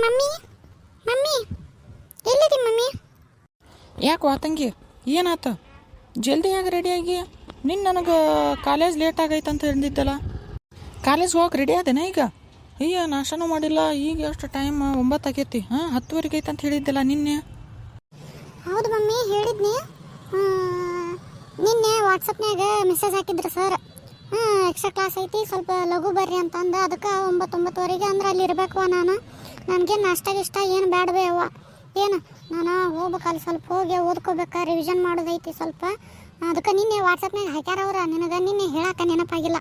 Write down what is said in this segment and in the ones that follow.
Mummy mummy ಎಲ್ಲಿದಿ mummy? ಯಾಕೋ ತಂಗಿ ಏನಾತ? ಜಲ್ದಿಯಾಗಿ ರೆಡಿಯಾಗಿ ನಿನ್ನ ನನಗೆ ಕಾಲೇಜ್ ಲೇಟ್ ಆಗೈತೆ ಅಂತ ಹೇಳಿದ್ದಲ್ಲ. ಕಾಲೇಜ್ ಹೋಗಕ್ಕೆ ರೆಡಿ ಆದೇನ ಈಗ? ಅಯ್ಯ ನಾಷ್ಟನೂ ಮಾಡಿಲ್ಲ, ಈಗ ಎಷ್ಟು ಟೈಮ್ 9 ಆಗೈತಿ. 10:30 ಐತೆ ಅಂತ ಹೇಳಿದ್ದಲ್ಲ ನಿನ್ನೆ. ಹೌದು ಮಮ್ಮಿ ಹೇಳಿದ್ನಿ. ನಿನ್ನೆ ವಾಟ್ಸಪ್ನಾಗ ಮೆಸೇಜ್ ಹಾಕಿದ್ರು ಸರ್. ಎಕ್ಸ್ಟ್ರಾ ಕ್ಲಾಸ್ ಐತಿ ಸ್ವಲ್ಪ ಲಘು ಬರ್ರಿ ಅಂತಂದು. ಅದಕ್ಕೆ 9:30 ಅಂದ್ರೆ ಅಲ್ಲಿ ಇರಬೇಕು. ನನಗೇನು ನಾಷ್ಟ ಇಷ್ಟ ಏನು ಬೇಡವೇ ಅವ್ವ. ಏನು ನಾನು ಹೋಗ್ಬೇಕಲ್ಲಿ ಸ್ವಲ್ಪ ಹೋಗಿ ಓದ್ಕೋಬೇಕು, ರಿವಿಷನ್ ಮಾಡೋದೈತಿ ಸ್ವಲ್ಪ. ಅದಕ್ಕೆ ನಿನ್ನೆ ವಾಟ್ಸಪ್ನಾಗ ಹಾಕ್ಯಾರ ಅವ್ರ. ನಿನಗೆ ನಿನ್ನೆ ಹೇಳಕ್ಕೆ ನೆನಪಾಗಿಲ್ಲ.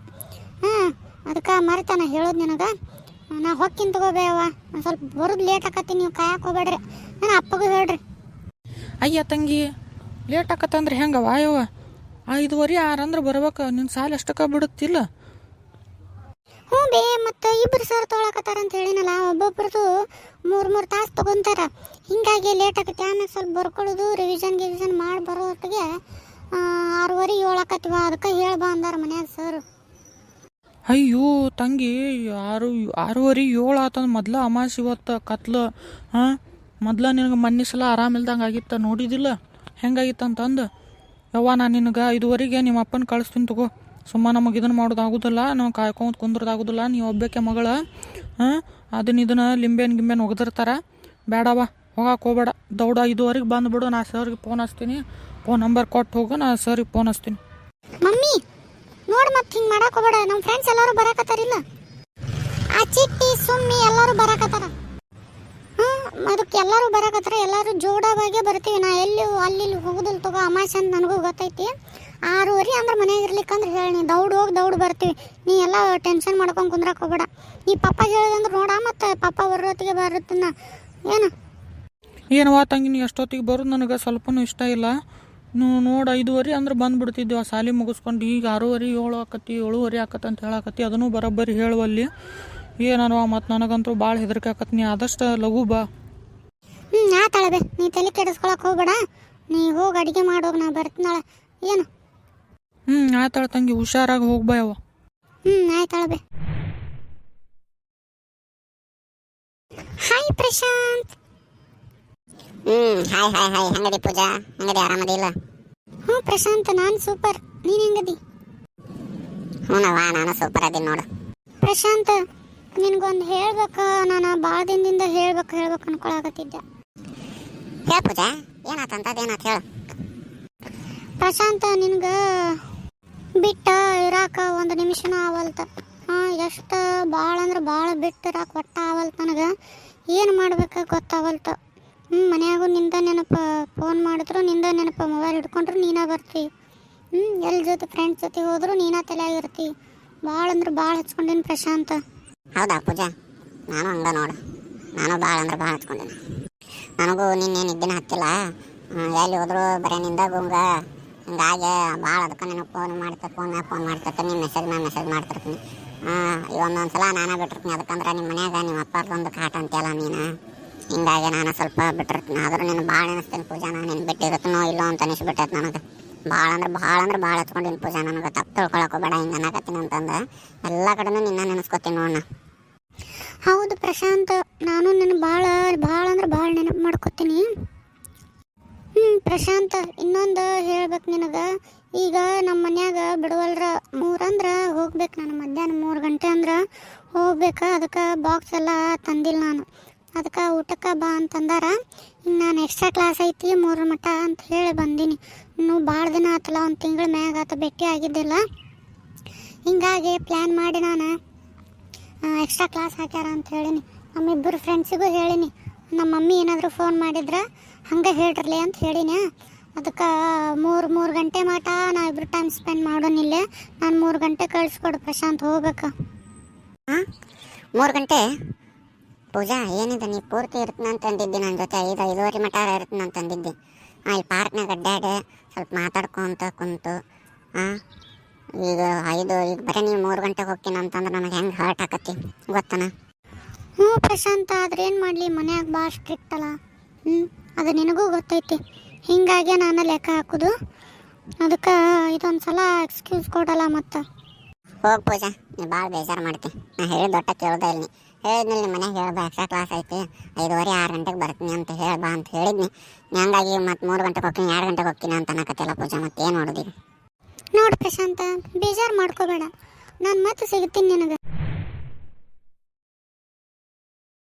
ಅದಕ್ಕೆ ಮರೆತಾನ ಹೇಳೋದು ನಿನಗೆ. ನಾ ಹೊಕ್ಕಿನ ತಗೋಬೇ ಅವ್ವ. ಸ್ವಲ್ಪ ಬರೋದು ಲೇಟ್ ಆಕತ್ತಿ, ನೀವು ಕಾಯಕ್ಕೆ ಹೋಗ್ಬೇಡ್ರಿ. ನಾನು ಅಪ್ಪಗೂ ಹೇಳ್ರಿ. ಅಯ್ಯ ತಂಗಿ ಲೇಟ್ ಆಕತ್ತಂದ್ರೆ ಹೆಂಗವ ಯವ್ವ? 5:30 6 ಅಂದ್ರೆ ಬರ್ಬೇಕು. ನಿನ್ನ ಸಾಲ ಎಷ್ಟಕ್ಕೆ ಬಿಡುತ್ತಿಲ್ಲ? ಹ್ಞೂ ಬೇ, ಮತ್ತು ಇಬ್ಬರು ಸರ್ ತೊಗೊಳಕತ್ತಾರ ಅಂತ ಹೇಳಿನಲ್ಲ. ಒಬ್ಬೊಬ್ರದ್ದು 3 ತಾಸು ತೊಗೊತಾರ. ಹಿಂಗಾಗಿ ಲೇಟ್ ಆಕತಿ. ಆಮೇಲೆ ಸ್ವಲ್ಪ ಬರ್ಕೊಳ್ಳೋದು ರಿವಿಷನ್ ಮಾಡಿ ಬರೋಟ್ಟಿಗೆ 6:30 7 ಆಕತ್ತಿವ. ಅದಕ್ಕೆ ಹೇಳ್ಬಾ ಅಂದಾರ ಮನ್ಯಾಗ ಸರ್. ಅಯ್ಯೋ ತಂಗಿ 6:30 7 ಆತಂದು ಮೊದ್ಲ ಅಮಾಸಿ ಇವತ್ತು ಕತ್ಲು. ಮೊದ್ಲ ನಿನಗೆ ಮೊನ್ನೆ ಸಲ ಆರಾಮಿಲ್ದಂಗೆ ಆಗಿತ್ತ, ನೋಡಿದಿಲ್ಲ ಹೆಂಗಾಗಿತ್ತು ಅಂತಂದು. ಯವ್ವ ನಾನು ನಿನಗೆ 5:30ಗೆ ನಿಮ್ಮ ಅಪ್ಪನ ಕಳಿಸ್ತೀನಿ ತಗೋ. ಸುಮ್ಮ ನಮಗೆ ಇದನ್ನು ಮಾಡೋದಾಗೋದಿಲ್ಲ, ನಾವು ಕಾಯ್ಕೊಂಡು ಕುಂದ್ರದಾಗೋದಿಲ್ಲ. ನೀವು ಒಬ್ಬಕ್ಕೆ ಮಗಳ. ಇದನ್ನು ಲಿಂಬೆನ್ ಒಗದಿರ್ತಾರ. ಬೇಡವ ಹೋಗಕ್ಕೆ ಹೋಗ್ಬೇಡ, ದೌಡ 5:30ಗೆ ಬಂದುಬಿಡು. ನಾ ಸರ್ಗೆ ಫೋನ್ ಹಚ್ತೀನಿ. ಫೋನ್ ನಂಬರ್ ಕೊಟ್ಟು ಹೋಗು, ನಾ ಸರ್ಗೆ ಫೋನ್ ಹಚ್ತೀನಿ. ಮಮ್ಮಿ ನೋಡಿ ಮತ್ತೆ ಹಿಂಗೆ ಮಾಡಕ್ಕೆ ಹೋಗ್ಬೇಡ. ನಮ್ಮ ಫ್ರೆಂಡ್ಸ್ ಎಲ್ಲರೂ ಬರಾಕತ್ತಾರಿಲ್ಲ, ಆ ಚಿಟ್ಟಿ ಸುಮ್ಮಿ ಎಲ್ಲರೂ ಬರಾಕತ್ತಾರ. ಅದಕ್ಕೆ ಎಲ್ಲರೂ ಬರಾಕತ್ತಾರ. ಎಲ್ಲರೂ ಜೋಡಾಗೆ ಬರ್ತೀವಿ. ನಾ ಎಲ್ಲಿ ಅಲ್ಲಿ ಹೋಗುದಿಲ್ಲ ತಗೋ, ಅಮಾಸೆ ಅಂತ ನನಗೂ ಗೊತ್ತೈತಿ. 6:30 ಅಂದ್ರೆ ಮನೆಯಾಗ ಇರ್ಲಿಕ್ಕಂದ್ರೆ ಹೇಳಿ, ದೌಡ್ ಹೋಗಿ ದೌಡ್ ಬರ್ತೀವಿ. ನೀ ಎಲ್ಲ ಟೆನ್ಷನ್ ಮಾಡ್ಕೊಂಡು ಕುಂದ್ರಕ್ಕೆ ಹೋಗ್ಬೇಡ. ನೀ ಪಪ್ಪ ಹೇಳಿದಂದ್ರೆ ನೋಡ, ಮತ್ತು ಪಪ್ಪ ಬರೋತ್ತಿಗೆ ಬರುತ್ತನ್ನ ಏನು ಏನವ ತಂಗಿ, ನೀ ಎಷ್ಟೊತ್ತಿಗೆ ಬರೋದು ನನಗೆ ಸ್ವಲ್ಪನೂ ಇಷ್ಟ ಇಲ್ಲ. ನೀವು ನೋಡಿ 5:30 ಅಂದ್ರೆ ಬಂದುಬಿಡ್ತಿದ್ದೇವೆ ಸಾಲಿ ಮುಗಿಸ್ಕೊಂಡು. ಈಗ 6:30 7 ಆಕತಿ 7:30 ಆಕತ್ತೆ ಅಂತ ಹೇಳಾಕತ್ತಿ. ಅದನ್ನು ಬರೋಬ್ಬರಿ ಹೇಳುವಲ್ಲಿ ಏನವ. ಮತ್ತು ನನಗಂತೂ ಭಾಳ ಹೆದರಿಕೆ ಆಕತಿ. ನೀ ಆದಷ್ಟು ಲಘು ಬಾ. ಆತಾಳಬೆ, ನೀ ತಲೆ ಕೆಡಿಸ್ಕೊಳಕ್ಕೆ ಹೋಗ್ಬೇಡ. ನೀ ಹೋಗಿ ಅಡುಗೆ ಮಾಡೋಗಿ, ನಾ ಬರ್ತೀನಾಳ ಏನು. ಆಯ್ತಾಳ ತಂಗಿ, ಹುಷಾರಾಗಿ ಹೋಗ್ಬಾ ಯವ್ವ. ಆಯ್ತಾಳಬೆ. Hi Prashanth. Hi hi hi. ಹೆಂಗದಿ ಪೂಜಾ? ಹೆಂಗದಿ, ಆರಾಮದಿಲ್ಲ? ಹ್ಞೂ ಪ್ರಶಾಂತ್, ನಾನು ಸೂಪರ್. ನೀನು ಹೆಂಗದಿ? ಹ್ಞೂನವ್ವ, ನಾನು ಸೂಪರ್ ಅದೀನಿ ನೋಡು. ಪ್ರಶಾಂತ್, ನಿನಗೊಂದು ಹೇಳ್ಬೇಕು. ನಾನು ಭಾಳ ದಿನದಿಂದ ಹೇಳ್ಬೇಕು ಅನ್ಕೊಳಕತ್ತಿದ್ದೆ. ಹೇಳ ಪೂಜಾ, ಏನಾತಂತದೇನಾತ ಹೇಳು. ಪ್ರಶಾಂತ್, ನಿನ್ಗೆ ಬಿಟ್ಟ ಇರಾಕ ಒಂದು ನಿಮಿಷನೂ ಆವಲ್ತ. ಎಷ್ಟು ಭಾಳ ಅಂದ್ರೆ ಭಾಳ ಬಿಟ್ಟು ಇರಾಕ ಒಟ್ಟ ಆವಲ್ತು ನನಗೆ. ಏನು ಮಾಡ್ಬೇಕು ಗೊತ್ತಾವಲ್ತು. ಮನ್ಯಾಗೂ ನಿಂದ ನೆನಪು, ಫೋನ್ ಮಾಡಿದ್ರು ನಿಂದ ನೆನಪು, ಮೊಬೈಲ್ ಹಿಡ್ಕೊಂಡ್ರು ನೀನೇ ಬರ್ತೀವಿ. ಎಲ್ಲಿ ಜೊತೆ ಫ್ರೆಂಡ್ಸ್ ಜೊತೆ ಹೋದ್ರು ನೀನೇ ತಲೆಯಾಗಿರ್ತೀವಿ. ಭಾಳ ಅಂದ್ರೆ ಭಾಳ ಹಚ್ಕೊಂಡೀನಿ ಪ್ರಶಾಂತ್. ಹೌದಾ ಪೂಜಾ? ನಾನು ಹಂಗ ನೋಡು, ನಾನು ಭಾಳ ಅಂದ್ರೆ ಭಾಳ ಹಚ್ಕೊಂಡಿನಿ. ನನಗೂ ನಿನ್ನೆ ನಿದ್ದಿನ ಹತ್ತಿಲ್ಲ. ಎಲ್ಲಿ ಹೋದ್ರು ಬರೀ ನಿಂದ ಗುಂಗ. ಹಿಂಗಾಗಿ ಭಾಳ ಅದಕ್ಕೆ ನಿನಗೆ ಫೋನ್ ಮಾಡ್ತಿರ್ತೀನಿ. ನಿಮ್ಮ ಮೆಸೇಜ್ ಮಾಡ್ತಿರ್ತೀನಿ. ಇವೊಂದೊಂದು ಸಲ ನಾನೇ ಬಿಟ್ಟಿರ್ತೀನಿ. ಅದಕ್ಕಂದ್ರೆ ನಿಮ್ಮ ಮನ್ಯಾಗ ನಿಮ್ಮ ಅಪ್ಪರ್ದೊಂದು ಕಾಟ ಅಂತೆಲ್ಲ ನೀನು. ಹಿಂಗಾಗಿ ನಾನು ಸ್ವಲ್ಪ ಬಿಟ್ಟಿರ್ತೀನಿ. ಆದರೂ ನೀನು ಭಾಳ ನೆನೆಸ್ತೀನಿ ಪೂಜಾ. ನಾನು ನಿನ್ನ ಬಿಟ್ಟಿರುತ್ತನೋ ಇಲ್ಲೋ ಅಂತ ಅನಿಸ್ಬಿಟ್ಟೈತೆ ನನಗೆ. ಭಾಳ ಅಂದ್ರೆ ಭಾಳ ಹಚ್ಕೊಂಡಿನಿ ಪೂಜಾ. ನನಗೆ ತಪ್ಪು ತಿಳ್ಕೊಳಕ್ಕೆ ಬೇಡ, ಹಿಂಗೆ ಅನ್ನಕತ್ತೀನಿ ಅಂತಂದು. ಎಲ್ಲ ಕಡೆನೂ ನಿನ್ನ ನೆನೆಸ್ಕೊತೀನಿ ನೋಡೋಣ. ಹೌದು ಪ್ರಶಾಂತ್, ನಾನು ನಿನ್ನ ಭಾಳ ಅಂದ್ರೆ ಭಾಳ ನೆನಪು ಮಾಡ್ಕೊತೀನಿ. ಪ್ರಶಾಂತ್, ಇನ್ನೊಂದು ಹೇಳ್ಬೇಕು ನಿನಗೆ. ಈಗ ನಮ್ಮ ಮನ್ಯಾಗ ಬಿಡುವಲ್ರ 3 ಅಂದ್ರೆ ಹೋಗ್ಬೇಕು. ನಾನು ಮಧ್ಯಾಹ್ನ 3 ಗಂಟೆ ಅಂದ್ರೆ ಹೋಗ್ಬೇಕು. ಅದಕ್ಕೆ ಬಾಕ್ಸ್ ಎಲ್ಲ ತಂದಿಲ್ಲ ನಾನು. ಅದಕ್ಕೆ ಊಟಕ್ಕೆ ಬಾ ಅಂತಂದಾರ. ಈಗ ನಾನು ಎಕ್ಸ್ಟ್ರಾ ಕ್ಲಾಸ್ ಐತಿ 3 ಮಟ್ಟ ಅಂತ ಹೇಳಿ ಬಂದೀನಿ. ಇನ್ನೂ ಭಾಳ ದಿನ ಆತಲ್ಲ, 1 ತಿಂಗಳ ಮ್ಯಾಗ ಆತ, ಭೇಟಿ ಆಗಿದ್ದಿಲ್ಲ. ಹಿಂಗಾಗಿ ಪ್ಲ್ಯಾನ್ ಮಾಡಿ ನಾನು ಎಕ್ಸ್ಟ್ರಾ ಕ್ಲಾಸ್ ಹಾಕ್ಯಾರ ಅಂತ ಹೇಳೀನಿ. ನಮ್ಮಿಬ್ಬರು ಫ್ರೆಂಡ್ಸಿಗೂ ಹೇಳೀನಿ. ನಮ್ಮ ಮಮ್ಮಿ ಏನಾದರೂ ಫೋನ್ ಮಾಡಿದ್ರೆ ಹಂಗೆ ಹೇಳ್ರಲಿ ಅಂತ ಹೇಳೀನಿ. ಅದಕ್ಕೆ 3 ಗಂಟೆ ಮಟ ನಾವಿಬ್ಬರು ಟೈಮ್ ಸ್ಪೆಂಡ್ ಮಾಡೋನಿಲ್ಲೇ. ನಾನು 3 ಗಂಟೆ ಕಳಿಸ್ಕೊಡು ಪ್ರಶಾಂತ್, ಹೋಗ್ಬೇಕು. 3 ಗಂಟೆ? ಪೂಜಾ ಏನಿದೆ, ನೀ ಪೂರ್ತಿ ಇರ್ತೀನಿ ಅಂತಂದಿದ್ದಿ ನನ್ನ ಜೊತೆ. 5:30 ಮಟ ಇರ್ತೀನಿ ಅಂತಂದಿದ್ದಿ. ಇಲ್ಲಿ ಪಾರ್ಕ್ನಾಗ ಅಡ್ಡಾಡಿ ಸ್ವಲ್ಪ ಮಾತಾಡ್ಕೊಂತ ಕುಂತು ಈಗ ಬರೀ ನೀವು 3 ಗಂಟೆಗೆ ಹೋಗ್ತೀನಿ ಅಂತಂದ್ರೆ ನನಗೆ ಹೆಂಗೆ ಹರ್ಟ್ ಆಕತಿ ಗೊತ್ತನ? ಪ್ರಶಾಂತ, ಆದ್ರೆ ಏನು ಮಾಡಲಿ, ಮನ್ಯಾಗ ಭಾಳ ಸ್ಟ್ರಿಕ್ಟ್ ಅಲ್ಲ. ಅದು ನಿನಗೂ ಗೊತ್ತೈತಿ. ಹಿಂಗಾಗಿ ನಾನು ಲೆಕ್ಕ ಹಾಕೋದು. ಅದಕ್ಕೆ ಇದೊಂದು ಸಲ ಎಕ್ಸ್ಕ್ಯೂಸ್ ಕೊಡಲ್ಲ. ಮತ್ತು ಹೋಗಿ ಪೂಜಾ, ನೀ ಭಾಳ ಬೇಜಾರು ಮಾಡ್ತಿ. ನಾ ಹೇಳಿದ ಒಟ್ಟ ಕೇಳ್ದೆ ಇಲ್ಲಿ. ಹೇಳಿದ್ನಿ ನಿಮ್ಮ ಮನ್ಯಾಗ ಹೇಳ್ಬಾ ಎಕ್ಸ್ಟ್ರಾ ಕ್ಲಾಸ್ ಐತಿ 5:30 6 ಗಂಟೆಗೆ ಬರ್ತೀನಿ ಅಂತ ಹೇಳ್ಬಾ ಅಂತ ಹೇಳಿದ್ನಿ. ಹಂಗಾಗಿ ಮತ್ತು 3 ಗಂಟೆಗೆ ಹೋಗ್ತೀನಿ 2 ಗಂಟೆಗೆ ಹೋಗ್ತೀನಿ ಅಂತ ಅನ್ನಕತ್ತಿಲ್ಲ ಪೂಜಾ. ಮತ್ತೆ ಏನು ಮಾಡೋದು ಈಗ? ನೋಡು ಪ್ರಶಾಂತ, ಬೇಜಾರು ಮಾಡ್ಕೋಬೇಡ, ನಾನು ಮತ್ತೆ ಸಿಗ್ತೀನಿ ನಿನಗೆ.